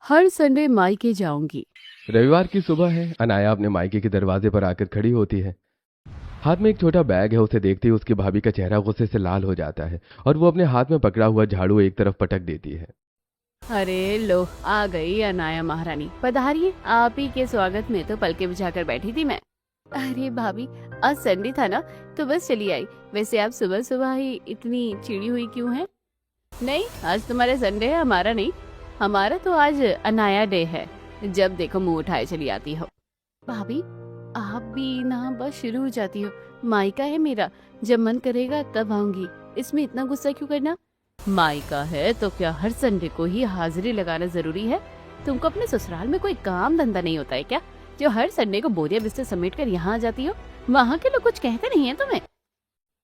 हर Sunday मायके जाऊंगी। रविवार की सुबह है। अनाया अपने मायके के दरवाजे पर आकर खड़ी होती है। हाथ में एक छोटा बैग है। उसे देखते ही उसकी भाभी का चेहरा गुस्से से लाल हो जाता है और वो अपने हाथ में पकड़ा हुआ झाड़ू एक तरफ पटक देती है। अरे लो, आ गई अनाया महारानी। पधारिए, आप ही के स्वागत में तो पलके बिछाकर बैठी थी मैं। अरे भाभी, आज संडे था ना, तो बस चली आई। वैसे आप सुबह सुबह ही इतनी चिड़ी हुई क्यों हैं? नहीं, आज तुम्हारा संडे है, हमारा नहीं। हमारा तो आज अनाया डे है। जब देखो मुंह उठाए चली आती हो। भाभी, आप भी ना बस शुरू हो जाती हो। मायका है मेरा, जब मन करेगा तब आऊंगी। इसमें इतना गुस्सा क्यों करना? मायका है तो क्या हर संडे को ही हाजिरी लगाना जरूरी है? तुमको अपने ससुराल में कोई काम धंधा नहीं होता है क्या, जो हर संडे को बोरिया बिस्तर समेट कर यहाँ आ जाती हो? वहाँ के लोग कुछ कहते नहीं है तुम्हें?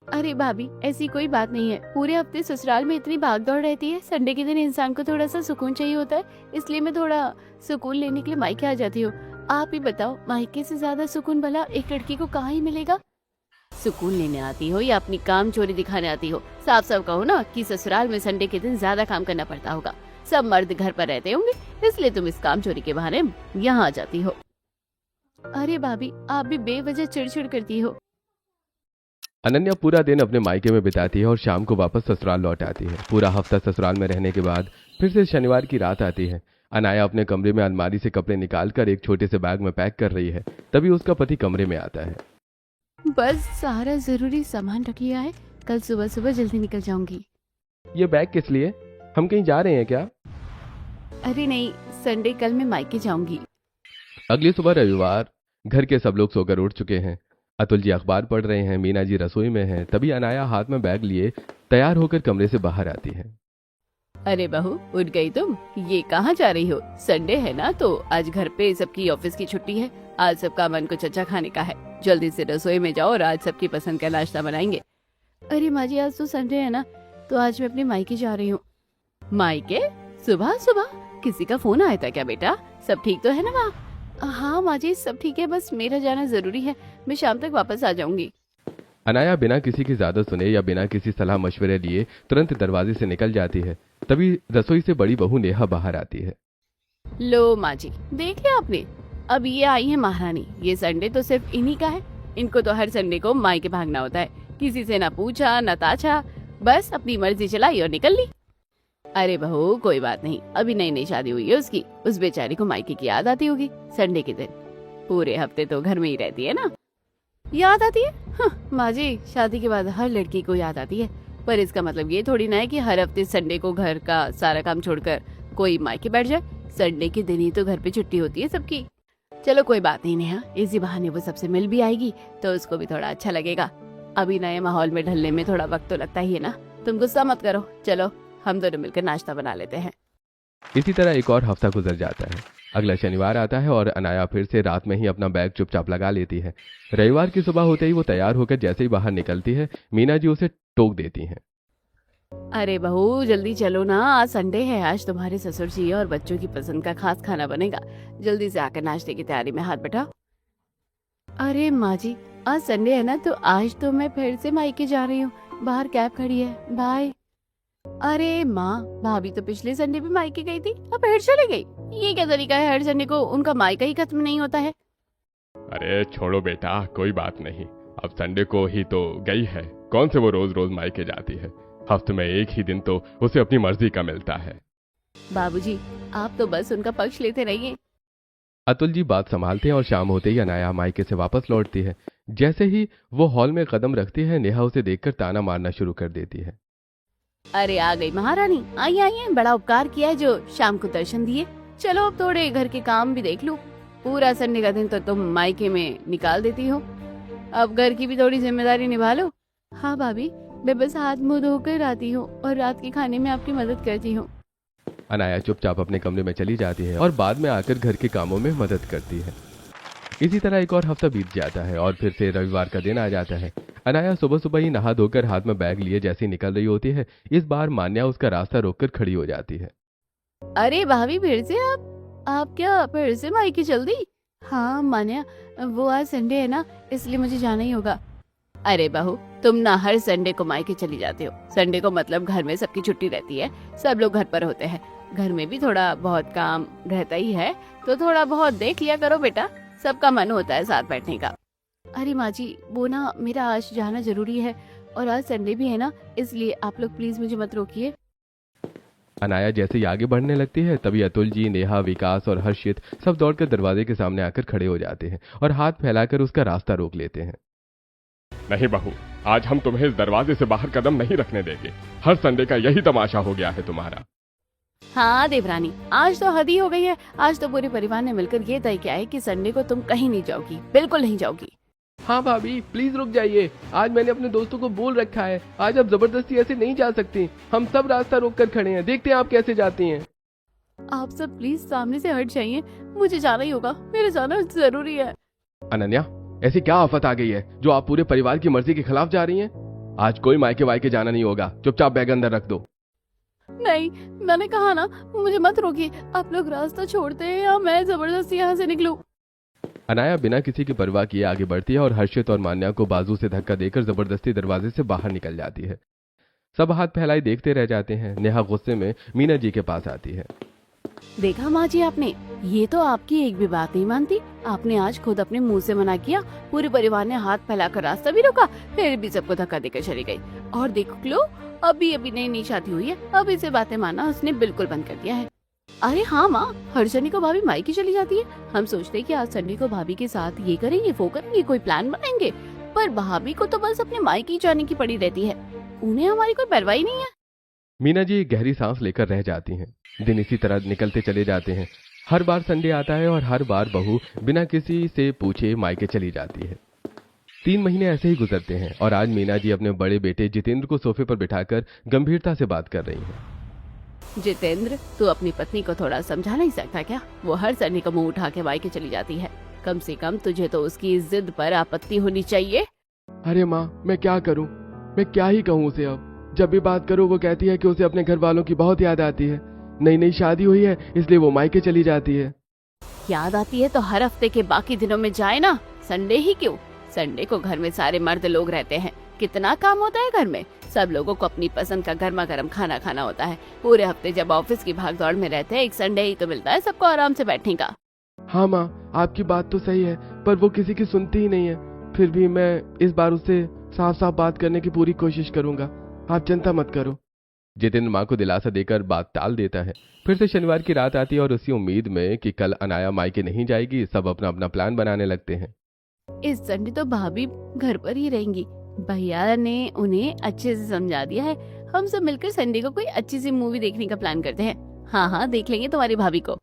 अरे भाभी, ऐसी कोई बात नहीं है। पूरे हफ्ते ससुराल में इतनी भाग दौड़ रहती है, संडे के दिन इंसान को थोड़ा सा सुकून चाहिए होता है। इसलिए मैं थोड़ा सुकून लेने के लिए मायके आ जाती हूँ। आप ही बताओ, मायके से ज्यादा सुकून भला एक लड़की को कहाँ ही मिलेगा? सुकून लेने आती हो या अपनी काम चोरी दिखाने आती हो? साफ साफ कहो ना कि ससुराल में संडे के दिन ज्यादा काम करना पड़ता होगा। सब मर्द घर पर रहते होंगे, इसलिए तुम इस काम चोरी के बहाने यहाँ आ जाती हो। अरे भाभी, आप भी बेवजह चिड़चिड़ करती हो। अनन्या पूरा दिन अपने मायके में बिताती है और शाम को वापस ससुराल लौट आती है। पूरा हफ्ता ससुराल में रहने के बाद फिर से शनिवार की रात आती है। अनाया अपने कमरे में अलमारी से कपड़े निकालकर एक छोटे से बैग में पैक कर रही है। तभी उसका पति कमरे में आता है। बस सारा जरूरी सामान रख लिया है, कल सुबह सुबह जल्दी निकल जाऊंगी। ये बैग किस लिए? हम कहीं जा रहे हैं क्या? अरे नहीं, संडे कल मैं मायके जाऊंगी। अगली सुबह रविवार। घर के सब लोग सोकर उठ चुके हैं। अतुल जी अखबार पढ़ रहे हैं, मीना जी रसोई में हैं। तभी अनाया हाथ में बैग लिए तैयार होकर कमरे से बाहर आती है। अरे बहू, उठ गई तुम? ये कहाँ जा रही हो? संडे है ना, तो आज घर पे सबकी ऑफिस की छुट्टी है। आज सबका मन कुछ अच्छा खाने का है। जल्दी से रसोई में जाओ और आज सबकी पसंद का नाश्ता बनाएंगे। अरे माँ जी, आज तो संडे है ना, तो आज मैं अपने मायके जा रही हूँ। मायके? सुबह सुबह किसी का फोन आया था क्या बेटा? सब ठीक तो है ना वहाँ? हाँ माँ जी, सब ठीक है, बस मेरा जाना जरूरी है। मैं शाम तक वापस आ जाऊंगी। अनाया बिना किसी की ज्यादा सुने या बिना किसी सलाह मशवरे लिए तुरंत दरवाजे से निकल जाती है। तभी रसोई से बड़ी बहू नेहा बाहर आती है। लो माँ जी, देख लिया आपने? अब ये आई है महारानी। ये संडे तो सिर्फ इन्हीं का है। इनको तो हर संडे को मायके भागना होता है। किसी से ना पूछा ना ताछा, बस अपनी मर्जी चलाई और निकल ली। अरे बहू, कोई बात नहीं, अभी नई नई शादी हुई है उसकी। उस बेचारी को मायके की याद आती होगी संडे के दिन। पूरे हफ्ते तो घर में ही रहती है ना। याद आती है? हाँ, माँ जी, शादी के बाद हर लड़की को याद आती है। पर इसका मतलब ये थोड़ी ना है कि हर हफ्ते संडे को घर का सारा काम छोड़कर कोई मायके बैठ जाए। संडे के दिन ही तो घर पे छुट्टी होती है सबकी। चलो कोई बात नहीं नेहा, इसी बहाने वो सबसे मिल भी आएगी तो उसको भी थोड़ा अच्छा लगेगा। अभी नए माहौल में ढलने में थोड़ा वक्त तो लगता ही है ना। तुम गुस्सा मत करो, चलो हम दोनों मिलकर नाश्ता बना लेते हैं। इसी तरह एक और हफ्ता गुजर जाता है। अगला शनिवार आता है और अनाया फिर से रात में ही अपना बैग चुपचाप लगा लेती है। रविवार की सुबह होते ही वो तैयार होकर जैसे ही बाहर निकलती है, मीना जी उसे टोक देती हैं। अरे बहू, जल्दी चलो ना, आज संडे है। आज तुम्हारे ससुर जी और बच्चों की पसंद का खास खाना बनेगा। जल्दी से आकर नाश्ते की तैयारी में हाथ बटाओ। अरे माँ जी, आज संडे है ना, तो आज तो मैं फिर से मायके जा रही हूँ। बाहर कैब खड़ी है, बाय। अरे माँ, भाभी तो पिछले संडे भी मायके गई थी, अब फिर चली गई। ये क्या तरीका है, हर संडे को उनका मायका ही खत्म नहीं होता है? अरे छोड़ो बेटा, कोई बात नहीं। अब संडे को ही तो गई है, कौन से वो रोज रोज मायके जाती है। हफ्ते में एक ही दिन तो उसे अपनी मर्जी का मिलता है। बाबूजी, आप तो बस उनका पक्ष लेते रहिए। अतुल जी बात संभालते हैं और शाम होते ही अनाया मायके से वापस लौटती है। जैसे ही वो हॉल में कदम रखती है, नेहा उसे देखकर ताना मारना शुरू कर देती है। अरे आ गई महारानी, आइए आइए, बड़ा उपकार किया है जो शाम को दर्शन दिए। चलो अब थोड़े घर के काम भी देख लो। पूरा संडे का दिन तो तुम मायके में निकाल देती हो, अब घर की भी थोड़ी जिम्मेदारी निभा लो। हाँ भाभी, मैं बस हाथ मुंह धोकर आती हूँ और रात के खाने में आपकी मदद करती हूँ। अनाया चुपचाप अपने कमरे में चली जाती है और बाद में आकर घर के कामों में मदद करती है। इसी तरह एक और हफ्ता बीत जाता है और फिर से रविवार का दिन आ जाता है। अनाया सुबह सुबह ही नहा धोकर हाथ में बैग लिए जैसे ही निकल रही होती है, इस बार मान्या उसका रास्ता रोककर खड़ी हो जाती है। अरे भाभी, फिर से आप क्या फिर से मायके चल दी? हाँ मान्या, वो आज संडे है ना, इसलिए मुझे जाना ही होगा। अरे बहू, तुम ना हर संडे को मायके चली जाते हो। संडे को मतलब घर में सबकी छुट्टी रहती है, सब लोग घर पर होते हैं। घर में भी थोड़ा बहुत काम रहता ही है, तो थोड़ा बहुत देख लिया करो बेटा, सबका मन होता है साथ बैठने का। अरे माँ जी, वो ना मेरा आज जाना जरूरी है और आज संडे भी है ना, इसलिए आप लोग प्लीज मुझे मत रोकिए। अनाया जैसे ही आगे बढ़ने लगती है तभी अतुल जी, नेहा, विकास और हर्षित सब दौड़कर दरवाजे के सामने आकर खड़े हो जाते हैं और हाथ फैलाकर उसका रास्ता रोक लेते हैं। नहीं बहू, आज हम तुम्हें इस दरवाजे से बाहर कदम नहीं रखने देंगे। हर संडे का यही तमाशा हो गया है तुम्हारा। हाँ देवरानी, आज तो हद ही हो गई है। आज तो पूरे परिवार ने मिलकर ये तय किया है कि संडे को तुम कहीं नहीं जाओगी, बिल्कुल नहीं जाओगी। हाँ भाभी, प्लीज रुक जाइए। आज मैंने अपने दोस्तों को बोल रखा है, आज आप जबरदस्ती ऐसे नहीं जा सकती। हम सब रास्ता रोक कर खड़े हैं, देखते हैं आप कैसे जाती हैं। आप सब प्लीज सामने से हट जाइए, मुझे जाना ही होगा, मेरे जाना जरूरी है। अनन्या, ऐसी क्या आफत आ गई है जो आप पूरे परिवार की मर्जी के खिलाफ जा रही हैं? आज कोई मायके वायके जाना नहीं होगा, चुपचाप बैग अंदर रख दो। नहीं, मैंने कहा ना, मुझे मत रोकिए। आप लोग रास्ता छोड़ते हैं या मैं जबरदस्ती यहाँ से निकलूं? अनाया बिना किसी की परवाह किए आगे बढ़ती है और हर्षित और मान्या को बाजू से धक्का देकर जबरदस्ती दरवाजे से बाहर निकल जाती है। सब हाथ फैलाए देखते रह जाते हैं। नेहा गुस्से में मीना जी के पास आती है। देखा माँ जी आपने, ये तो आपकी एक भी बात नहीं मानती। आपने आज खुद अपने मुंह से मना किया, पूरे परिवार ने हाथ फैलाकर रास्ता भी रोका, फिर भी सबको धक्का देकर चली गई। और देख लो, अभी अभी नई नई शादी हुई है, अभी से बातें मानना उसने बिल्कुल बंद कर दिया है। अरे हाँ माँ, हर शनि को भाभी मायके चली जाती है। हम सोचते हैं कि आज संडे को भाभी के साथ ये करेंगे वो करेंगे, कोई प्लान बनाएंगे, पर भाभी को तो बस अपने मायके जाने की पड़ी रहती है, उन्हें हमारी कोई परवाह ही नहीं है। मीना जी गहरी सांस लेकर रह जाती हैं। दिन इसी तरह निकलते चले जाते हैं। हर बार संडे आता है और हर बार बहू बिना किसी से पूछे मायके चली जाती है। 3 महीने ऐसे ही गुजरते हैं और आज मीना जी अपने बड़े बेटे जितेंद्र को सोफे पर बिठाकर गंभीरता से बात कर रही हैं। जितेंद्र, तू अपनी पत्नी को थोड़ा समझा नहीं सकता क्या? वो हर संडे का मुंह उठा के मायके चली जाती है, कम से कम तुझे तो उसकी जिद पर आपत्ति होनी चाहिए। अरे माँ, मैं क्या करूँ, मैं क्या ही कहूँ उसे। अब जब भी बात करूँ वो कहती है कि उसे अपने घर वालों की बहुत याद आती है। नई नई शादी हुई है इसलिए वो मायके चली जाती है। याद आती है तो हर हफ्ते के बाकी दिनों में जाए ना, संडे ही क्यों? संडे को घर में सारे मर्द लोग रहते हैं, कितना काम होता है घर में। सब लोगों को अपनी पसंद का गर्मा गर्म खाना खाना होता है। पूरे हफ्ते जब ऑफिस की भागदौड़ में रहते हैं, एक संडे ही तो मिलता है सबको आराम से बैठने का। हाँ माँ, आपकी बात तो सही है, पर वो किसी की सुनती ही नहीं है। फिर भी मैं इस बार उससे साफ साफ बात करने की पूरी कोशिश करूंगा, आप चिंता मत करो। जितेंद्र माँ को दिलासा देकर बात टाल देता है। फिर से शनिवार की रात आती है और उसी उम्मीद में कि कल अनाया मायके नहीं जाएगी, सब अपना अपना प्लान बनाने लगते हैं। इस संडे तो भाभी घर पर ही रहेंगी, भैया ने उन्हें अच्छे से समझा दिया है। हम सब मिलकर संडे को कोई अच्छी सी मूवी देखने का प्लान करते हैं। हाँ हाँ, देख लेंगे तुम्हारी भाभी को।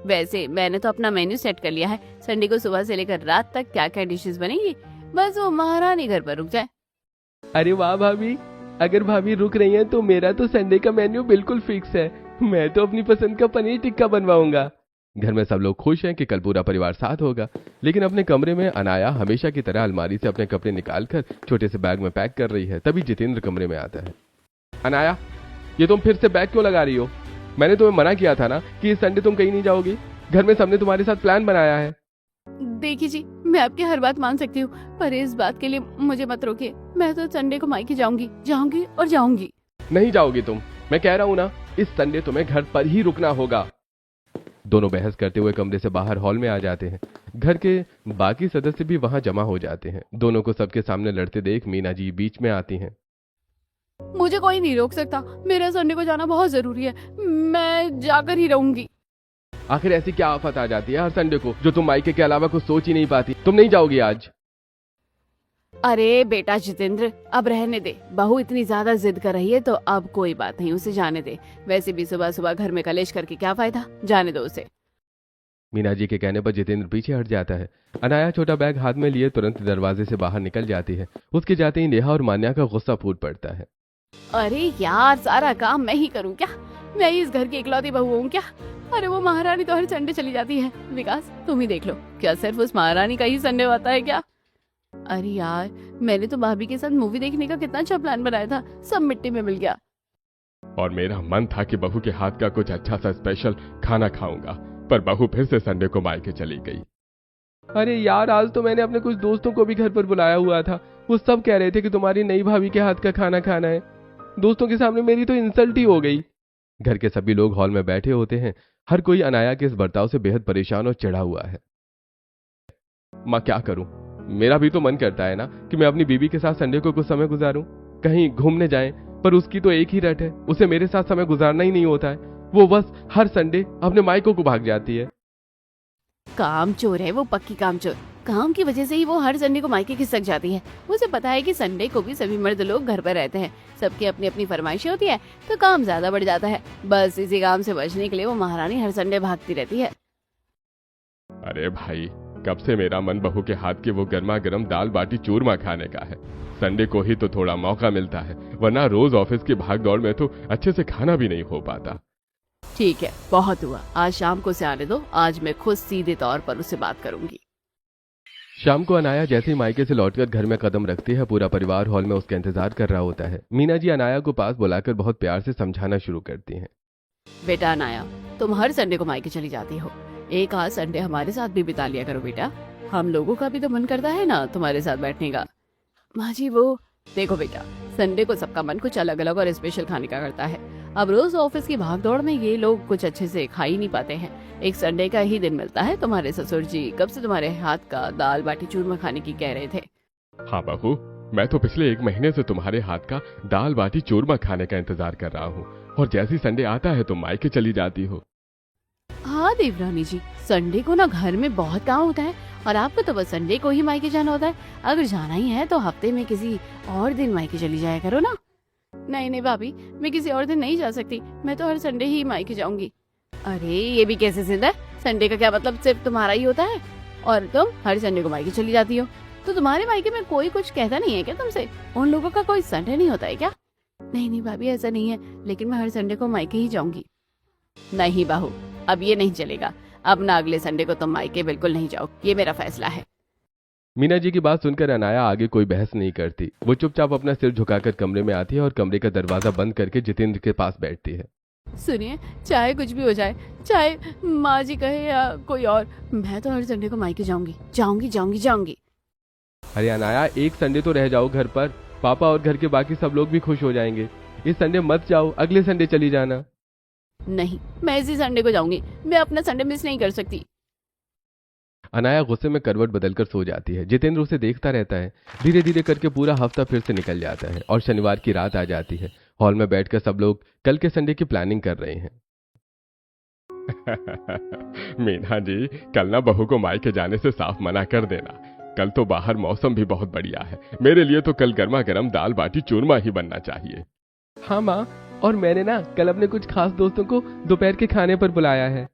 वैसे मैंने तो अपना मेन्यू सेट कर लिया है, संडे को सुबह से लेकर रात तक क्या क्या डिशेस बनेंगी, बस वो महारानी घर पर रुक जाए। अरे वाह भाभी, अगर भाभी रुक रही हैं तो मेरा तो संडे का मेन्यू बिल्कुल फिक्स है। मैं तो अपनी पसंद का पनीर टिक्का बनवाऊंगा। घर में सब लोग खुश हैं कि कल पूरा परिवार साथ होगा। लेकिन अपने कमरे में अनाया हमेशा की तरह अलमारी से अपने कपड़े निकालकर छोटे से बैग में पैक कर रही है। तभी जितेंद्र कमरे में आता है। अनाया, ये तुम फिर से बैग क्यों लगा रही हो? मैंने तुम्हें मना किया था ना कि इस संडे तुम कहीं नहीं जाओगी। घर में सबने तुम्हारे साथ प्लान बनाया है। देखिए जी, मैं आपकी हर बात मान सकती हूँ, पर इस बात के लिए मुझे मत रोकिए। मैं तो संडे को मायके जाऊंगी जाऊंगी और जाऊंगी। नहीं जाओगी तुम, मैं कह रहा हूं ना, इस संडे तुम्हें घर पर ही रुकना होगा। दोनों बहस करते हुए कमरे से बाहर हॉल में आ जाते हैं। घर के बाकी सदस्य भी वहां जमा हो जाते हैं। दोनों को सबके सामने लड़ते देख मीना जी बीच में आती हैं। मुझे कोई नहीं रोक सकता, मेरा संडे को जाना बहुत जरूरी है, मैं जाकर ही रहूंगी। आखिर ऐसी क्या आफत आ जाती है हर संडे को जो तुम मायके के अलावा कुछ सोच ही नहीं पाती? तुम नहीं जाओगी आज? अरे बेटा जितेंद्र, अब रहने दे। बहू इतनी ज्यादा जिद कर रही है तो अब कोई बात नहीं, उसे जाने दे। वैसे भी सुबह सुबह घर में कलेश करके क्या फायदा, जाने दो उसे। मीना जी के कहने पर जितेंद्र पीछे हट जाता है। अनाया छोटा बैग हाथ में लिए तुरंत दरवाजे से बाहर निकल जाती है। उसके जाते ही नेहा और मान्या का गुस्सा फूट पड़ता है। अरे यार, सारा काम मैं ही करूँ क्या? मैं ही इस घर की इकलौती बहू हूँ क्या? अरे वो महारानी तो हर संडे चली जाती है। विकास, तुम ही देख लो, क्या सिर्फ उस महारानी का ही संडे आता है क्या? अरे यार, मैंने तो भाभी के साथ मूवी देखने का कितना अच्छा प्लान बनाया था, सब मिट्टी में मिल गया। और मेरा मन था कि बहू के हाथ का कुछ अच्छा सा स्पेशल खाना खाऊंगा, पर बहू फिर से संडे को मायके चली गई। अरे यार, आज तो मैंने अपने कुछ दोस्तों को भी घर पर बुलाया हुआ था। वो सब कह रहे थे कि तुम्हारी नई भाभी के हाथ का खाना खाना है। दोस्तों के सामने मेरी तो इंसल्ट ही हो गई। घर के सभी लोग हॉल में बैठे होते हैं। हर कोई अनाया के इस बर्ताव से बेहद परेशान और चिढ़ा हुआ है। माँ क्या करूं, मेरा भी तो मन करता है ना कि मैं अपनी बीवी के साथ संडे को कुछ समय गुजारूं, कहीं घूमने जाएं, पर उसकी तो एक ही रट है, उसे मेरे साथ समय गुजारना ही नहीं होता है। वो बस हर संडे अपने मायकों को भाग जाती है। काम चोर है वो, पक्की काम चोर। काम की वजह से ही वो हर संडे को मायके खिसक जाती है। उसे पता है कि संडे को भी सभी मर्द लोग घर पर रहते हैं, सबकी अपनी अपनी फरमाइशें होती है, तो काम ज्यादा बढ़ जाता है। बस इसी काम से बचने के लिए वो महारानी हर संडे भागती रहती है। अरे भाई, कब से मेरा मन बहू के हाथ की वो गर्मा गर्म दाल बाटी चूरमा खाने का है। संडे को ही तो थोड़ा मौका मिलता है, वरना रोज ऑफिस की भाग दौड़ में तो अच्छे से खाना भी नहीं हो पाता। ठीक है, बहुत हुआ, आज शाम को उसे आने दो। आज मैं खुद सीधे तौर पर उससे बात करूंगी। शाम को अनाया जैसे ही मायके से लौटकर घर में कदम रखती है, पूरा परिवार हॉल में उसका इंतजार कर रहा होता है। मीना जी अनाया को पास बुलाकर बहुत प्यार से समझाना शुरू करती हैं। बेटा अनाया, तुम हर संडे को मायके चली जाती हो, एक आध संडे हमारे साथ भी बिता लिया करो बेटा। हम लोगों का भी तो मन करता है ना तुम्हारे साथ बैठने का। माँ जी वो देखो बेटा, संडे को सबका मन कुछ अलग अलग और स्पेशल खाने का करता है। अब रोज ऑफिस की भागदौड़ में ये लोग कुछ अच्छे से खा ही नहीं पाते हैं। एक संडे का ही दिन मिलता है। तुम्हारे ससुर जी कब से तुम्हारे हाथ का दाल बाटी चूरमा खाने की कह रहे थे। हाँ बहू, मैं तो पिछले 1 महीने से तुम्हारे हाथ का दाल बाटी चूरमा खाने का इंतजार कर रहा हूँ, और जैसी संडे आता है तुम मायके चली जाती हो। हाँ देवरानी जी, संडे को ना घर में बहुत काम होता है, और आपको तो बस संडे को ही मायके जाना होता है। अगर जाना ही है तो हफ्ते में किसी और दिन मायके चली जाया करो ना। नहीं नहीं भाभी, मैं किसी और दिन नहीं जा सकती, मैं तो हर संडे ही मायके जाऊंगी। अरे ये भी कैसे सिद्ध है? संडे का क्या मतलब सिर्फ तुम्हारा ही होता है, और तुम हर संडे को मायके चली जाती हो, तो तुम्हारे मायके में कोई कुछ कहता नहीं है क्या तुमसे? उन लोगों का कोई संडे नहीं होता है क्या? नहीं नहीं भाभी, ऐसा नहीं है, लेकिन मैं हर संडे को मायके ही जाऊंगी। नहीं बहू, अब ये नहीं चलेगा। अब ना अगले संडे को तुम मायके बिल्कुल नहीं जाओ, ये मेरा फैसला है। मीना जी की बात सुनकर अनाया आगे कोई बहस नहीं करती। वो चुपचाप अपना सिर झुकाकर कमरे में आती है और कमरे का दरवाजा बंद करके जितेंद्र के पास बैठती है। सुनिए, चाहे कुछ भी हो जाए, चाहे माँ जी कहे या कोई और, मैं तो हर संडे को मायके जाऊंगी, जाऊंगी जाऊंगी जाऊंगी। अरे अनाया, एक संडे तो रह जाओ घर पर, पापा और घर के बाकी सब लोग भी खुश हो जाएंगे। इस संडे मत जाओ, अगले संडे चली जाना। नहीं, मैं इसी संडे को जाऊंगी, मैं अपना संडे मिस नहीं कर सकती। अनाया गुस्से में करवट बदलकर सो जाती है। जितेंद्र उसे देखता रहता है। धीरे धीरे करके पूरा हफ्ता फिर से निकल जाता है और शनिवार की रात आ जाती है। हॉल में बैठकर सब लोग कल के संडे की प्लानिंग कर रहे हैं। मीना जी, कल ना बहू को मायके जाने से साफ मना कर देना। कल तो बाहर मौसम भी बहुत बढ़िया है, मेरे लिए तो कल गर्मा गर्म दाल बाटी चूरमा ही बनना चाहिए। हाँ माँ, और मैंने ना कल अपने कुछ खास दोस्तों को दोपहर के खाने पर बुलाया है।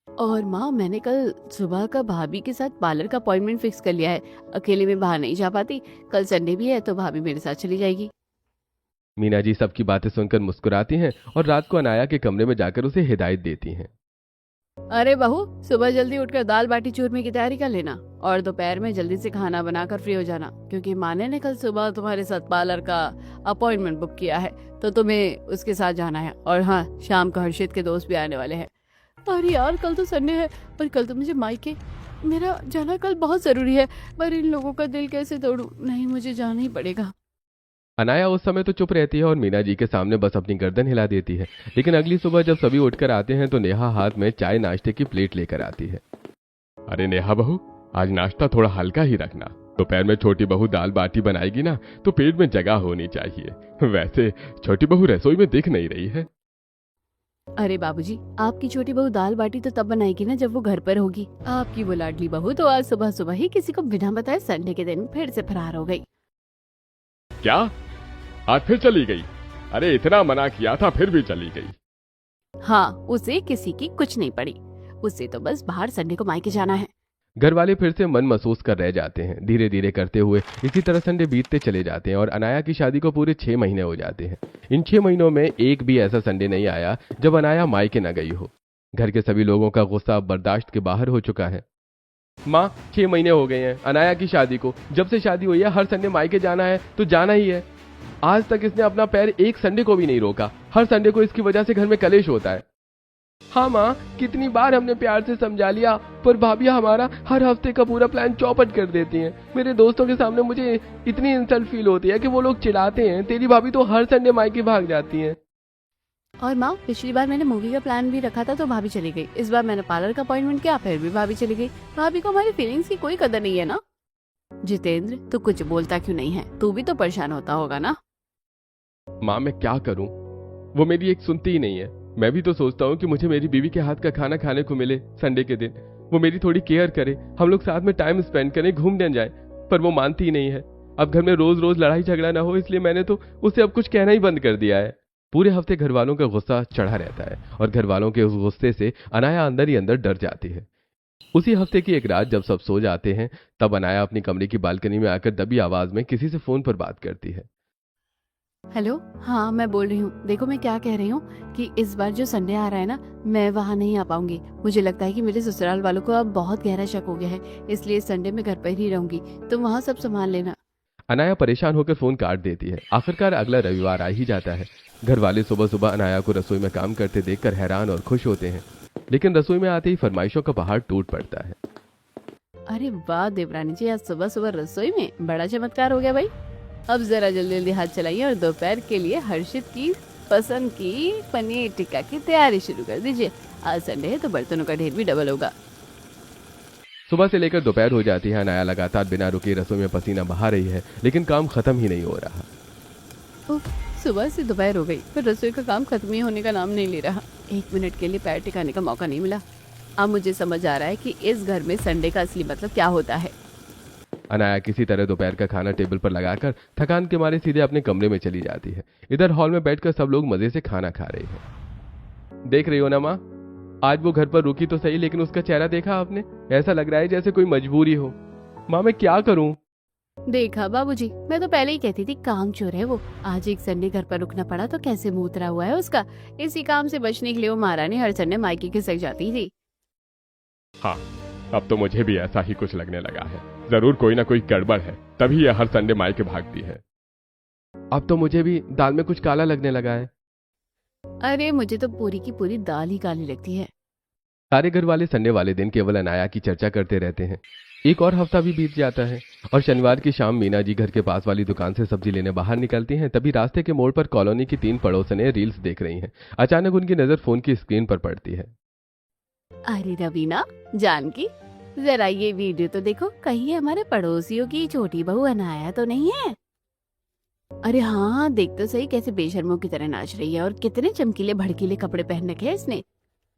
और माँ, मैंने कल सुबह का भाभी के साथ पार्लर का अपॉइंटमेंट फिक्स कर लिया है। अकेले में बाहर नहीं जा पाती, कल संडे भी है तो भाभी मेरे साथ चली जाएगी। मीना जी सबकी बातें सुनकर मुस्कुराती हैं और रात को अनाया के कमरे में जाकर उसे हिदायत देती हैं। अरे बहू, सुबह जल्दी उठकर दाल बाटी चूरमे की तैयारी कर लेना, और दोपहर में जल्दी से खाना बनाकर फ्री हो जाना, क्योंकि माने ने कल सुबह तुम्हारे साथ पार्लर का अपॉइंटमेंट बुक किया है, तो तुम्हें उसके साथ जाना है। और हाँ, शाम को हर्षित के दोस्त भी आने वाले हैं। अरे यार, कल तो संडे है, पर कल तो मुझे मायके मेरा जाना कल बहुत जरूरी है, पर इन लोगों का दिल कैसे तोड़ूं? नहीं, मुझे जाना ही पड़ेगा। अनाया उस समय तो चुप रहती है और मीना जी के सामने बस अपनी गर्दन हिला देती है। लेकिन अगली सुबह जब सभी उठकर आते हैं तो नेहा हाथ में चाय नाश्ते की प्लेट लेकर आती है। अरे नेहा बहू, आज नाश्ता थोड़ा हल्का ही रखना। दोपहर में छोटी बहू दाल बाटी बनाएगी ना, तो पेट में जगह होनी चाहिए। वैसे छोटी बहू रसोई में दिख नहीं रही है। अरे बाबूजी, आपकी छोटी बहू दाल बाटी तो तब बनाएगी ना जब वो घर पर होगी। आपकी वो लाडली बहू तो आज सुबह सुबह ही किसी को बिना बताए संडे के दिन फिर से फरार हो गई। क्या? आज फिर चली गई? अरे इतना मना किया था फिर भी चली गई। हाँ, उसे किसी की कुछ नहीं पड़ी, उसे तो बस बाहर संडे को मायके जाना है। घर वाले फिर से मन महसूस कर रह जाते हैं। धीरे धीरे करते हुए इसी तरह संडे बीतते चले जाते हैं और अनाया की शादी को पूरे 6 महीने हो जाते हैं। इन 6 महीनों में एक भी ऐसा संडे नहीं आया जब अनाया मायके न गई हो। घर के सभी लोगों का गुस्सा अब बर्दाश्त के बाहर हो चुका है। माँ, 6 महीने हो गए हैं अनाया की शादी को। जब से शादी हुई है हर संडे मायके जाना है तो जाना ही है। आज तक इसने अपना पैर एक संडे को भी नहीं रोका। हर संडे को इसकी वजह से घर में कलेश होता है। हाँ माँ, कितनी बार हमने प्यार से समझा लिया, पर भाभी हमारा हर हफ्ते का पूरा प्लान चौपट कर देती हैं। मेरे दोस्तों के सामने मुझे इतनी इंसल्ट फील होती है कि वो लोग चिढ़ाते हैं, तेरी भाभी तो हर संडे मायके भाग जाती हैं। और माँ, पिछली बार मैंने मूवी का प्लान भी रखा था तो भाभी चली गई। इस बार मैंने पार्लर का अपॉइंटमेंट किया, फिर भी भाभी चली गई। भाभी को हमारी फीलिंग्स की कोई कदर नहीं है ना। जितेंद्र, तू कुछ बोलता क्यों नहीं है? तू भी तो परेशान होता होगा ना। माँ मैं क्या करूं, वो मेरी एक सुनती ही नहीं है। मैं भी तो सोचता हूँ कि मुझे मेरी बीवी के हाथ का खाना खाने को मिले संडे के दिन, वो मेरी थोड़ी केयर करे, हम लोग साथ में टाइम स्पेंड करें, घूमने जाए, पर वो मानती ही नहीं है। अब घर में रोज रोज लड़ाई झगड़ा ना हो, इसलिए मैंने तो उसे अब कुछ कहना ही बंद कर दिया है। पूरे हफ्ते घर वालों का गुस्सा चढ़ा रहता है और घर वालों के उस गुस्से से अनाया अंदर ही अंदर डर जाती है। उसी हफ्ते की एक रात जब सब सो जाते हैं, तब अनाया अपनी कमरे की बालकनी में आकर दबी आवाज में किसी से फोन पर बात करती है। हेलो, हाँ मैं बोल रही हूँ। देखो मैं क्या कह रही हूँ कि इस बार जो संडे आ रहा है ना, मैं वहाँ नहीं आ पाऊंगी। मुझे लगता है कि मेरे ससुराल वालों को अब बहुत गहरा शक हो गया है, इसलिए संडे में घर पर ही रहूंगी। तुम वहाँ सब संभाल लेना। अनाया परेशान होकर फोन काट देती है। आखिरकार अगला रविवार आ ही जाता है। घर वाले सुबह सुबह अनाया को रसोई में काम करते देखकर हैरान और खुश होते हैं, लेकिन रसोई में आते ही फरमाइशों का पहाड़ टूट पड़ता है। अरे वाह देवरानी जी, आज सुबह सुबह रसोई में बड़ा चमत्कार हो गया भाई। अब जरा जल्दी जल्दी हाथ चलाइए और दोपहर के लिए हर्षित की पसंद की पनीर टिक्का की तैयारी शुरू कर दीजिए। आज संडे है तो बर्तनों का ढेर भी डबल होगा। सुबह से लेकर दोपहर हो जाती है। अनाया लगातार बिना रुके रसोई में पसीना बहा रही है, लेकिन काम खत्म ही नहीं हो रहा। उफ, सुबह से दोपहर हो गई पर रसोई का काम खत्म ही होने का नाम नहीं ले रहा। 1 मिनट के लिए पैर टिकाने का मौका नहीं मिला। अब मुझे समझ आ रहा है कि इस घर में संडे का असली मतलब क्या होता है। अनाया किसी तरह दोपहर का खाना टेबल पर लगाकर थकान के मारे सीधे अपने कमरे में चली जाती है। इधर हॉल में बैठकर सब लोग मजे से खाना खा रहे हैं। देख रही हो ना माँ, आज वो घर पर रुकी तो सही, लेकिन उसका चेहरा देखा आपने? ऐसा लग रहा है जैसे कोई मजबूरी हो। माँ मैं क्या करूं? देखा बाबूजी, मैं तो पहले ही कहती थी काम चोर है वो। आज एक संडे घर पर रुकना पड़ा तो कैसे मुंह उतरा हुआ है उसका। इसी काम से बचने के लिए वो महारानी हर संडे मायके खिसक जाती थी। हाँ, अब तो मुझे भी ऐसा ही कुछ लगने लगा है। जरूर कोई ना कोई गड़बड़ है, तभी यह हर संडे मायके भागती है। अब तो मुझे भी दाल में कुछ काला लगने लगा है। अरे मुझे तो पूरी की पूरी दाल ही काली लगती है। सारे घर वाले संडे वाले दिन केवल अनाया की चर्चा करते रहते हैं। एक और हफ्ता भी बीत जाता है और शनिवार की शाम मीना जी घर के पास वाली दुकान से सब्जी लेने बाहर निकलती हैं। तभी रास्ते के मोड़ पर कॉलोनी की 3 पड़ोसनें रील्स देख रही हैं। अचानक उनकी नजर फोन की स्क्रीन पर पड़ती है। अरे रवीना, जानकी, जरा ये वीडियो तो देखो, कहीं हमारे पड़ोसियों की छोटी बहू अनाया तो नहीं है? अरे हाँ, देख तो सही कैसे बेशर्मों की तरह नाच रही है और कितने चमकीले भड़कीले कपड़े पहन रखे हैं इसने।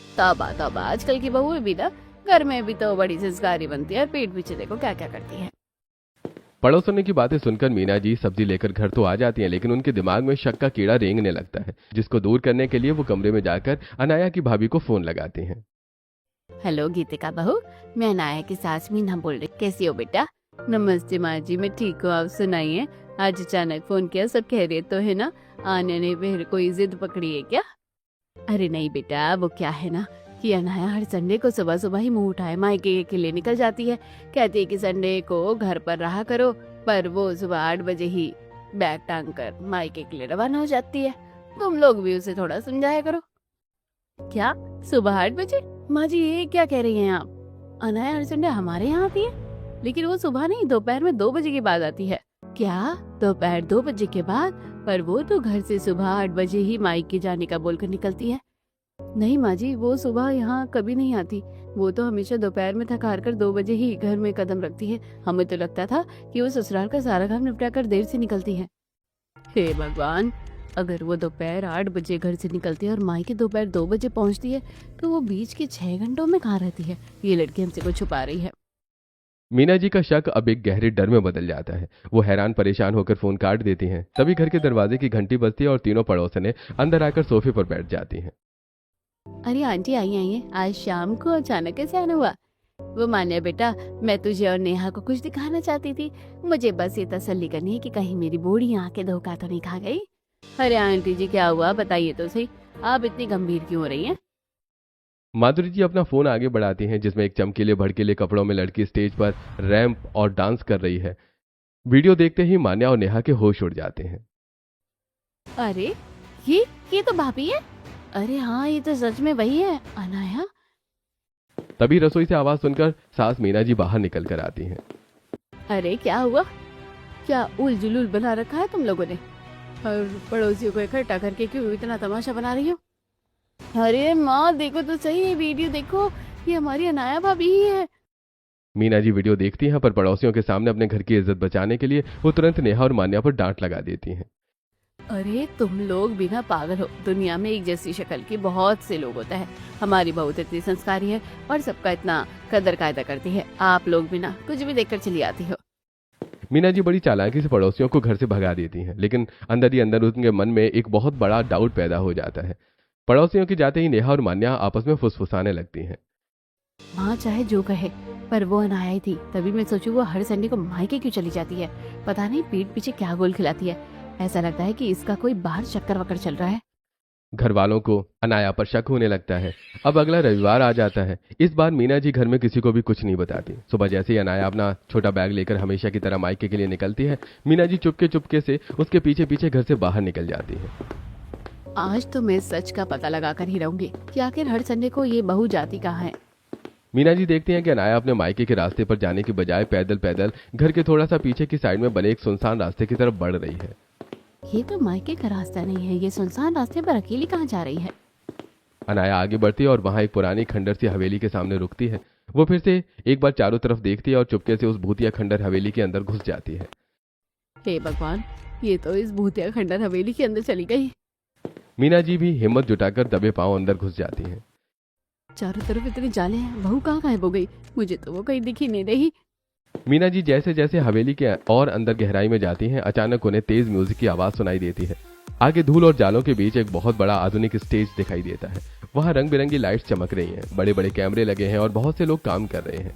तौबा तौबा, आजकल की बहू भी ना घर में भी तो बड़ी संस्कारी बनती है और पीठ पीछे देखो क्या क्या करती है। पड़ोसनों की बातें सुनकर मीना जी सब्जी लेकर घर तो आ जाती हैं, लेकिन उनके दिमाग में शक का कीड़ा रेंगने लगता है, जिसको दूर करने के लिए वो कमरे में जाकर अनाया की भाभी को फोन लगाती हैं। हेलो गीतिका बहू, मैं अनाया की सास मीना बोल रही। कैसी हो बेटा? नमस्ते माँ जी, मैं ठीक हूँ, आप सुनाइए। आज अचानक फोन किया, सब खैरियत तो है ना? आने ने फिर कोई जिद पकड़ी है क्या? अरे नहीं बेटा, वो क्या है ना कि अनाया हर संडे को सुबह सुबह ही मुंह उठाए मायके के लिए निकल जाती है। कहती है कि संडे को घर पर रहा करो, पर वो सुबह 8 बजे ही बैग टांग कर मायके के लिए रवाना हो जाती है। तुम लोग भी उसे थोड़ा समझाया करो। क्या सुबह 8 बजे? माँ जी ये क्या कह रही हैं आप? अनाया हर संडे हमारे यहाँ आती है, लेकिन वो सुबह नहीं, दोपहर में 2 बजे के बाद आती है। क्या दोपहर 2 बजे के बाद? पर वो तो घर से सुबह 8 बजे ही मायके जाने का बोलकर निकलती है। नहीं माँ जी, वो सुबह यहाँ कभी नहीं आती। वो तो हमेशा दोपहर में थक हार कर 2 बजे ही घर में कदम रखती है। हमें तो लगता था कि वो ससुराल का सारा काम निपटा कर देर से निकलती है। हे भगवान, अगर वो दोपहर 8 बजे घर से निकलती है और मायके दोपहर 2 बजे पहुँचती है, तो वो बीच के 6 घंटों में कहाँ रहती है? ये लड़की हमसे कुछ छुपा रही है। मीना जी का शक अब एक गहरे डर में बदल जाता है। वो हैरान परेशान होकर फोन काट देती हैं। तभी घर के दरवाजे की घंटी बजती है और तीनों पड़ोसनें अंदर आकर सोफे पर बैठ जाती हैं। अरे आंटी आइए आइए, आज शाम को अचानक कैसे आना हुआ? वो मान्या बेटा, मैं तुझे और नेहा को कुछ दिखाना चाहती थी। मुझे बस ये तसल्ली करनी है कि कहीं मेरी बूढ़ी आंखें धोखा तो नहीं खा गई। अरे आंटी जी क्या हुआ, बताइए तो सही, आप इतनी गंभीर क्यों हो रही हैं? माधुरी जी अपना फोन आगे बढ़ाती हैं, जिसमें एक चमकीले भड़कीले कपड़ों में लड़की स्टेज पर रैंप और डांस कर रही है। वीडियो देखते ही मान्या और नेहा के होश उड़ जाते हैं। अरे ये तो भाभी है। अरे हाँ, ये तो सच में वही है, अनाया। तभी रसोई से आवाज सुनकर सास मीना जी बाहर निकल कर आती हैं। अरे क्या हुआ? क्या उल जुलूल बना रखा है तुम लोगों ने? और पड़ोसियों को इकट्ठा करके क्यों इतना तमाशा बना रही हो? अरे माँ देखो तो सही, ये वीडियो देखो, ये हमारी अनाया भाभी ही है। मीना जी वीडियो देखती हैं, पर पड़ोसियों के सामने अपने घर की इज्जत बचाने के लिए वो तुरंत नेहा और मान्या पर डांट लगा देती हैं। अरे तुम लोग बिना पागल हो, दुनिया में एक जैसी शक्ल के बहुत से लोग होते हैं। हमारी बहू तो इतनी संस्कारी है और सबका इतना कदर कायदा करती है, आप लोग बिना कुछ भी देखकर चली आती हो। मीना जी बड़ी चालाकी से पड़ोसियों को घर से भगा देती हैं, लेकिन अंदर ही अंदर उनके मन में एक बहुत बड़ा डाउट पैदा हो जाता है। पड़ोसियों के जाते ही नेहा और मान्या आपस में फुसफुसाने लगती हैं। माँ चाहे जो कहे, पर वो अनाया ही थी। तभी मैं सोचूं वो हर संडे को मायके क्यों चली जाती है, पता नहीं पीठ पीछे क्या गोल खिलाती है। ऐसा लगता है कि इसका कोई बाहर चक्कर वक्कर चल रहा है। घर वालों को अनाया पर शक होने लगता है। अब अगला रविवार आ जाता है। इस बार मीना जी घर में किसी को भी कुछ नहीं बताती। सुबह जैसे ही अनाया अपना छोटा बैग लेकर हमेशा की तरह मायके के लिए निकलती है, मीना जी चुपके चुपके से उसके पीछे पीछे घर से बाहर निकल जाती है। आज तो मैं सच का पता लगा कर ही रहूंगी कि आखिर हर संडे को ये बहू जाती कहाँ है। मीना जी देखती हैं कि अनाया अपने मायके के रास्ते पर जाने की बजाय पैदल पैदल घर के थोड़ा सा पीछे की साइड में बने एक सुनसान रास्ते की तरफ बढ़ रही है। ये तो मायके का रास्ता नहीं है, ये सुनसान रास्ते पर अकेली कहाँ जा रही है। अनाया आगे बढ़ती है और वहां एक पुरानी खंडर सी हवेली के सामने रुकती है। वो फिर से एक बार चारों तरफ देखती है और चुपके से उस भूतिया खंडर हवेली के अंदर घुस जाती है। हे भगवान, ये तो इस भूतिया खंडर हवेली के अंदर चली गई। मीना जी भी हिम्मत जुटाकर दबे पांव अंदर घुस जाती हैं। चारों तरफ इतने जाले हैं, बहू कहाँ गायब हो गई, मुझे तो वो कहीं दिखी नहीं रही। मीना जी जैसे जैसे हवेली के और अंदर गहराई में जाती हैं, अचानक उन्हें तेज म्यूजिक की आवाज सुनाई देती है। आगे धूल और जालों के बीच एक बहुत बड़ा आधुनिक स्टेज दिखाई देता है। वहां रंग बिरंगी लाइट्स चमक रही हैं, बड़े बड़े कैमरे लगे हैं और बहुत से लोग काम कर रहे हैं।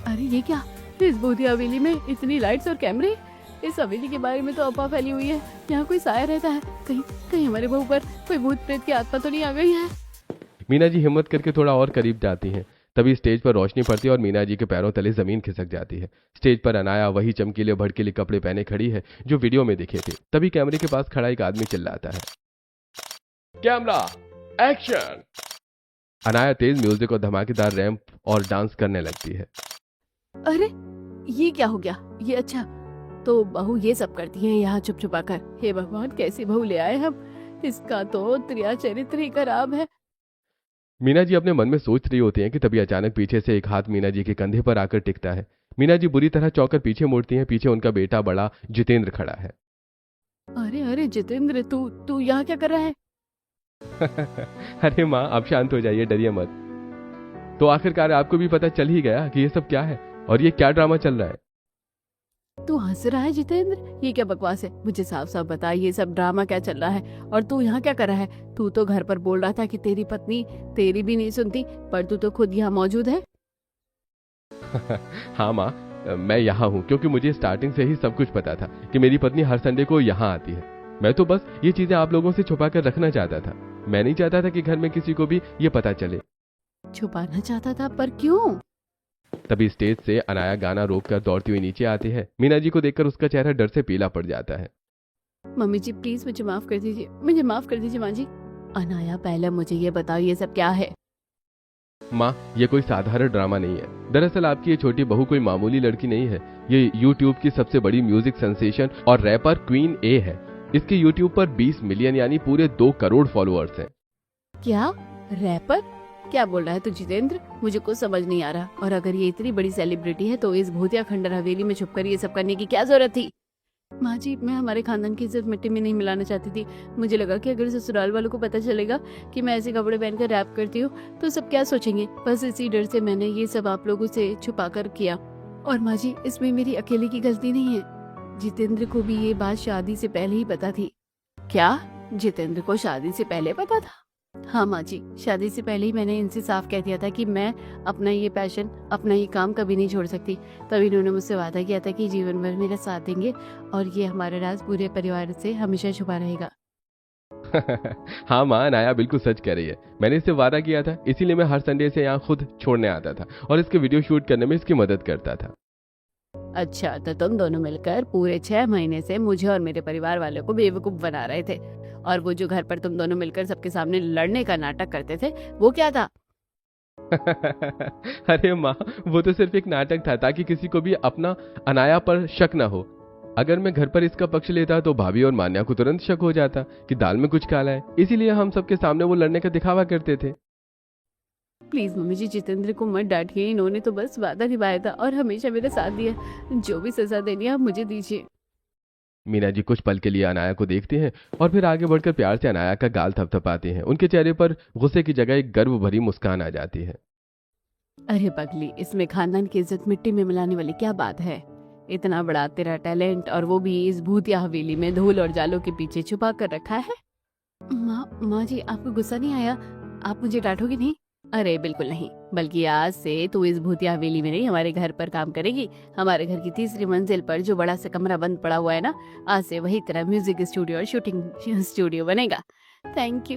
अरे ये क्या, इस भूतिया हवेली में इतनी लाइट्स और कैमरे। इस हवेली के बारे में तो अफवाह फैली हुई है, यहाँ कोई साया रहता है। कहीं कहीं हमारे बहू पर कोई भूत प्रेत की आत्मा तो नहीं आ गई है। मीना जी हिम्मत करके थोड़ा और करीब जाती हैं। तभी स्टेज पर रोशनी पड़ती है और मीना जी के पैरों तले जमीन खिसक जाती है। स्टेज पर अनाया वही चमकीले भड़कीले कपड़े पहने खड़ी है जो वीडियो में दिखे थे। तभी कैमरे के पास खड़ा एक आदमी चिल्लाता है, कैमरा एक्शन। अनाया तेज म्यूजिक और धमाकेदार रैंप और डांस करने लगती है। अरे ये क्या हो गया, ये अच्छा तो बहू ये सब करती है यहाँ छुप छुपा कर। हे भगवान, कैसी बहू ले आए हम, इसका तो त्रिया चरित्र ही खराब है। मीना जी अपने मन में सोच रही होती हैं कि तभी अचानक पीछे से एक हाथ मीना जी के कंधे पर आकर टिकता है। मीना जी बुरी तरह चौंक कर पीछे मुड़ती हैं। पीछे उनका बेटा बड़ा जितेंद्र खड़ा है। अरे अरे जितेंद्र, तू तू यहाँ क्या कर रहा है। अरे माँ, आप शांत हो जाइए, डरिए मत। तो आखिरकार आपको भी पता चल ही गया कि ये सब क्या है और ये क्या ड्रामा चल रहा है। तू हंस रहा है जितेंद्र, ये क्या बकवास है, मुझे साफ साफ बता ये सब ड्रामा क्या चल रहा है और तू यहाँ क्या कर रहा है। तू तो घर पर बोल रहा था कि तेरी पत्नी तेरी भी नहीं सुनती, पर तू तो खुद यहाँ मौजूद है। हाँ माँ, मैं यहाँ हूँ क्योंकि मुझे स्टार्टिंग से ही सब कुछ पता था कि मेरी पत्नी हर संडे को यहाँ आती है। मैं तो बस ये चीजें आप लोगों से छुपा कर रखना चाहता था। मैं नहीं चाहता था कि घर में किसी को भी ये पता चले। छुपाना चाहता था, पर क्यों। तभी स्टेज से अनाया गाना रोककर दौड़ती हुई नीचे आती है। मीना जी को देखकर उसका चेहरा डर से पीला पड़ जाता है। मम्मी जी प्लीज मुझे माफ कर दीजिए, मुझे माफ कर दीजिए माँ जी। अनाया पहले मुझे ये बताओ ये सब क्या है। माँ, ये कोई साधारण ड्रामा नहीं है। दरअसल आपकी ये छोटी बहू कोई मामूली लड़की नहीं है। ये YouTube की सबसे बड़ी म्यूजिक सेंसेशन और रैपर क्वीन ए है। इसके YouTube पर 20 मिलियन यानी पूरे 2 करोड़ फॉलोअर्स हैं। क्या रैपर, क्या बोल रहा है तू जितेंद्र, मुझे कुछ समझ नहीं आ रहा। और अगर ये इतनी बड़ी सेलिब्रिटी है तो इस भूतिया खंडर हवेली में छुपकर ये सब करने की क्या जरूरत थी। माँ जी, मैं हमारे खानदान की इज्जत मिट्टी में नहीं मिलाना चाहती थी। मुझे लगा कि अगर ससुराल वालों को पता चलेगा कि मैं ऐसे कपड़े पहनकर रैप करती हूँ तो सब क्या सोचेंगे। बस इसी डर से मैंने ये सब आप लोगों से छुपा कर किया। और माँ जी, इसमें मेरी अकेले की गलती नहीं है। जितेंद्र को भी ये बात शादी से पहले ही पता थी। क्या जितेंद्र को शादी से पहले पता था। हाँ माँ जी, शादी से पहले ही मैंने इनसे साफ कह दिया था कि मैं अपना ये पैशन, अपना ये काम कभी नहीं छोड़ सकती। तभी इन्होंने मुझसे वादा किया था कि जीवन भर मेरा साथ देंगे और ये हमारा राज पूरे परिवार से हमेशा छुपा रहेगा। हाँ माँ, अनाया बिल्कुल सच कह रही है। मैंने इससे वादा किया था, इसीलिए मैं हर संडे से यहाँ खुद छोड़ने आता था और इसके वीडियो शूट करने में इसकी मदद करता था। अच्छा, तो तुम दोनों मिलकर पूरे 6 महीने से मुझे और मेरे परिवार वालों को बेवकूफ बना रहे थे। और वो जो घर पर तुम दोनों मिलकर सबके सामने लड़ने का नाटक करते थे, वो क्या था। अरे माँ, वो तो सिर्फ एक नाटक था ताकि किसी को भी अपना अनाया पर शक न हो। अगर मैं घर पर इसका पक्ष लेता तो भाभी और मान्या को तुरंत शक हो जाता कि दाल में कुछ काला है, इसीलिए हम सबके सामने वो लड़ने का दिखावा करते थे। प्लीज मम्मी जी, जितेंद्र को मत डांटिए, इन्होंने तो बस वादा निभाया था और हमेशा मेरा साथ दिया। जो भी सजा देनी है आप मुझे दीजिए। मीना जी कुछ पल के लिए अनाया को देखती हैं और फिर आगे बढ़कर प्यार से अनाया का गाल थपथपाती हैं। उनके चेहरे पर गुस्से की जगह एक गर्व भरी मुस्कान आ जाती है। अरे पगली, इसमें खानदान की इज्जत मिट्टी में मिलाने वाली क्या बात है। इतना बड़ा तेरा टैलेंट और वो भी इस भूतिया हवेली में धूल और जालों के पीछे छुपा कर रखा है। माँ जी, आपको गुस्सा नहीं आया? आप मुझे डांटोगी नहीं? अरे बिल्कुल नहीं, बल्कि आज से तू इस भूतिया हवेली में नहीं, हमारे घर पर काम करेगी। हमारे घर की तीसरी मंजिल पर जो बड़ा सा कमरा बंद पड़ा हुआ है ना, आज से वही तेरा म्यूजिक स्टूडियो और शूटिंग स्टूडियो बनेगा। थैंक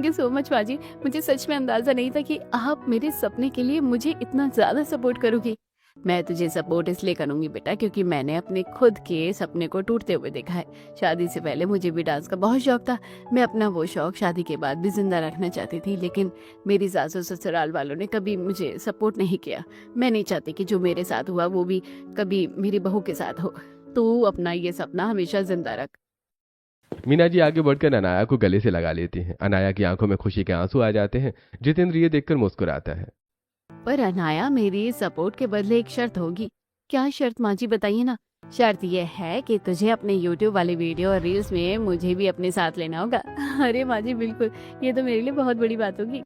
यू सो मच बाजी। मुझे सच में अंदाजा नहीं था कि आप मेरे सपने के लिए मुझे इतना ज्यादा सपोर्ट करोगी। मैं तुझे सपोर्ट इसलिए करूंगी बेटा, क्योंकि मैंने अपने खुद के सपने को टूटते हुए देखा है। शादी से पहले मुझे भी डांस का बहुत शौक था। मैं अपना वो शौक शादी के बाद भी जिंदा रखना चाहती थी, लेकिन मेरी सासु ससुराल वालों ने कभी मुझे सपोर्ट नहीं किया। मैं नहीं चाहती कि जो मेरे साथ हुआ वो भी कभी मेरी बहू के साथ हो। तू अपना ये सपना हमेशा जिंदा रख। मीना जी आगे बढ़कर अनाया को गले से लगा लेती हैं। अनाया की आंखों में खुशी के आंसू आ जाते हैं। जितेंद्र ये देखकर मुस्कुराता है। पर अनाया, मेरी सपोर्ट के बदले एक शर्त होगी। क्या शर्त माँ जी, बताइए ना। शर्त ये है कि तुझे अपने YouTube वाले वीडियो और रील्स में मुझे भी अपने साथ लेना होगा। अरे माँ जी बिल्कुल, ये तो मेरे लिए बहुत बड़ी बात होगी।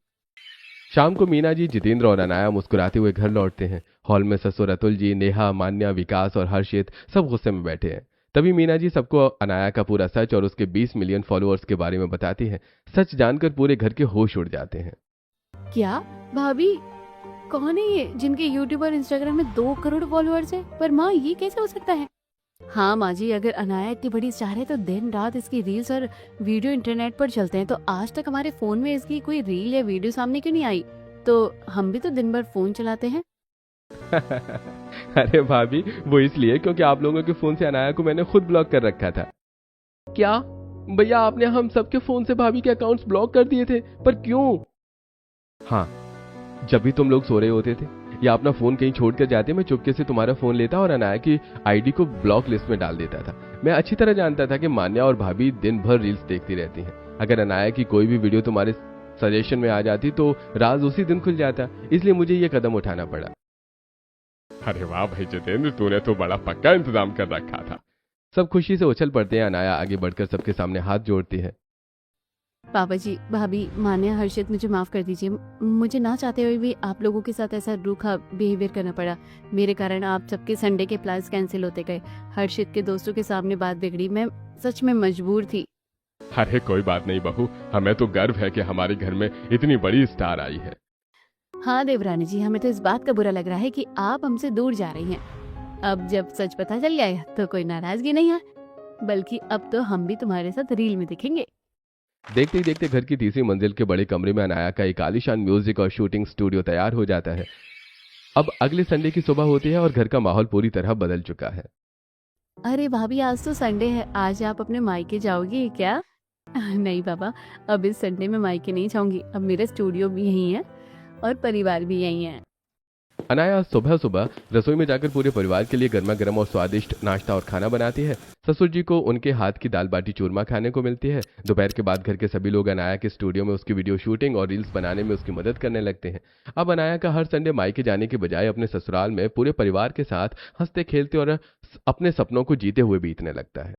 शाम को मीना जी, जितेंद्र और अनाया मुस्कुराते हुए घर लौटते हैं। हॉल में ससुर अतुल जी, नेहा, मान्या, विकास और हर्षित सब गुस्से में बैठे हैं। तभी मीना जी सबको अनाया का पूरा सच और उसके 20 मिलियन फॉलोअर्स के बारे में बताती है। सच जानकर पूरे घर के होश उड़ जाते हैं। क्या भाभी, कौन है ये जिनके यूट्यूब और इंस्टाग्राम में 2 करोड़ फॉलोअर्स है? पर माँ, ये कैसे हो सकता है? हाँ माँ जी, अगर अनाया इतनी बड़ी स्टार है तो दिन रात इसकी रील्स और वीडियो इंटरनेट पर चलते हैं, तो आज तक हमारे फोन में इसकी कोई रील या वीडियो सामने क्यों नहीं आई? तो हम भी तो दिन भर फोन चलाते हैं। अरे भाभी, वो इसलिए क्योंकि आप लोगों के फोन से अनाया को मैंने खुद ब्लॉक कर रखा था। क्या भैया, आपने हम सबके फोन से भाभी के अकाउंट्स ब्लॉक कर दिए थे? पर क्यों? हाँ, जब भी तुम लोग सो रहे होते थे या अपना फोन कहीं छोड़कर जाते, मैं चुपके से तुम्हारा फोन लेता और अनाया की आईडी को ब्लॉक लिस्ट में डाल देता था। मैं अच्छी तरह जानता था कि मान्या और भाभी दिन भर रील्स देखती रहती हैं। अगर अनाया की कोई भी वीडियो तुम्हारे सजेशन में आ जाती तो राज उसी दिन खुल जाता, इसलिए मुझे ये कदम उठाना पड़ा। अरे वाह भाई जितेंद्र, तूने तो बड़ा पक्का इंतजाम कर रखा था। सब खुशी से उछल पड़ते हैं। अनाया आगे बढ़कर सबके सामने हाथ जोड़ती है। पापा जी, भाभी, मान्या, हर्षित, मुझे माफ कर दीजिए। मुझे ना चाहते हुए भी आप लोगों के साथ ऐसा रूखा बिहेवियर करना पड़ा। मेरे कारण आप सबके संडे के प्लान्स कैंसिल होते गए। हर्षित के दोस्तों के सामने बात बिगड़ी। मैं सच में मजबूर थी। अरे कोई बात नहीं बहू, हमें तो गर्व है कि हमारे घर में इतनी बड़ी स्टार आई है। हाँ देवरानी जी, हमें तो इस बात का बुरा लग रहा है कि आप हमसे दूर जा रही हैं। अब जब सच पता चल गया है तो कोई नाराजगी नहीं है, बल्कि अब तो हम भी तुम्हारे साथ रील में दिखेंगे। देखते ही देखते घर की तीसरी मंजिल के बड़े कमरे में अनाया का एक आलीशान म्यूजिक और शूटिंग स्टूडियो तैयार हो जाता है। अब अगले संडे की सुबह होती है और घर का माहौल पूरी तरह बदल चुका है। अरे भाभी, आज तो संडे है, आज आप अपने मायके जाओगी क्या? नहीं पापा, अब इस संडे में मायके नहीं जाऊंगी। अब मेरा स्टूडियो भी यही है और परिवार भी यही है। अनाया सुबह सुबह रसोई में जाकर पूरे परिवार के लिए गर्मा गर्म और स्वादिष्ट नाश्ता और खाना बनाती है। ससुर जी को उनके हाथ की दाल बाटी चूरमा खाने को मिलती है। दोपहर के बाद घर के सभी लोग अनाया के स्टूडियो में उसकी वीडियो शूटिंग और रील्स बनाने में उसकी मदद करने लगते हैं। अब अनाया का हर संडे मायके जाने के बजाय अपने ससुराल में पूरे परिवार के साथ हंसते खेलते और अपने सपनों को जीते हुए बीतने लगता है।